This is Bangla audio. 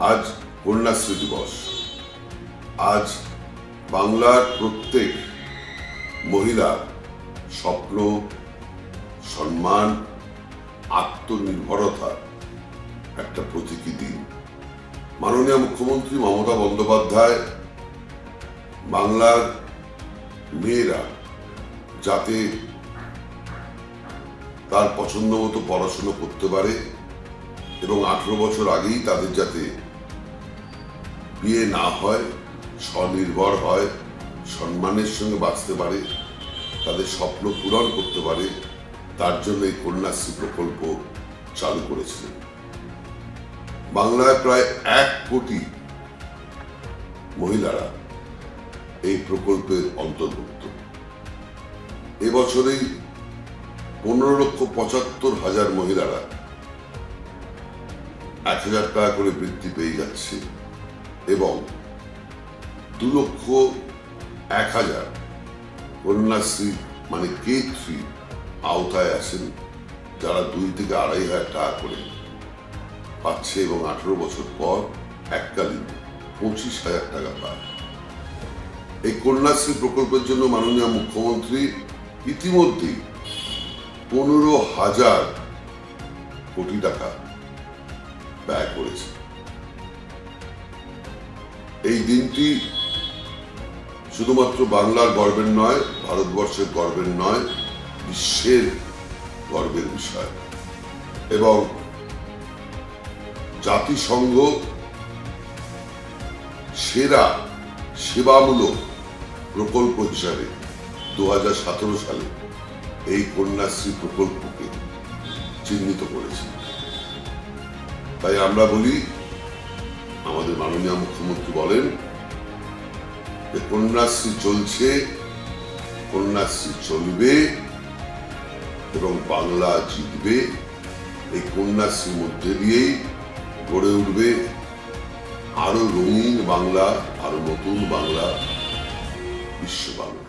আজ কন্যাশ্রী দিবস। আজ বাংলার প্রত্যেক মহিলার স্বপ্ন, সম্মান, আত্মনির্ভরতার একটা প্রতীকী দিন। মাননীয় মুখ্যমন্ত্রী মমতা বন্দ্যোপাধ্যায় বাংলার মেয়েরা যাতে তার পছন্দ মতো পড়াশোনা করতে পারে এবং 18 বছর আগেই তাদের যাতে বিয়ে না হয়, স্বনির্ভর হয়, সম্মানের সঙ্গে বাঁচতে পারে, তাদের স্বপ্ন পূরণ করতে পারে, তার জন্য এই কন্যাশ্রী প্রকল্প চালু করেছিলেন। বাংলায় প্রায় 1 কোটি মহিলারা এই প্রকল্পের অন্তর্ভুক্ত। এবছরেই 15,75,000 মহিলারা 1,000 টাকা করে বৃত্তি পেয়ে যাচ্ছে এবং 2,01,000 কন্যাশ্রী মানে K3 আওতায় আছেন, যারা 2 থেকে 2,500 টাকা করে পাচ্ছে এবং 18 বছর পর এককালীন 25,000 টাকা পায়। এই কন্যাশ্রী প্রকল্পের জন্য মাননীয় মুখ্যমন্ত্রী ইতিমধ্যেই 15,000 কোটি টাকা ব্যয় করেছে। এই দিনটি শুধুমাত্র বাংলার গর্বের নয়, ভারতবর্ষের গর্বের নয়, বিশ্বের গর্বের বিষয়। এবং জাতিসংঘ সেরা সেবামূলক প্রকল্প হিসাবে 2017 সালে এই কন্যাশ্রী প্রকল্পকে চিহ্নিত করেছে। তাই আমরা বলি, আমাদের মাননীয় মুখ্যমন্ত্রী বলেন যে কন্যাশ্রী চলছে, কন্যাশ্রী চলবে এবং বাংলা জিতবে। এই কন্যাশ্রীর মধ্যে দিয়েই গড়ে উঠবে আরো রঙিন বাংলা, আরো নতুন বাংলা, বিশ্ব বাংলা।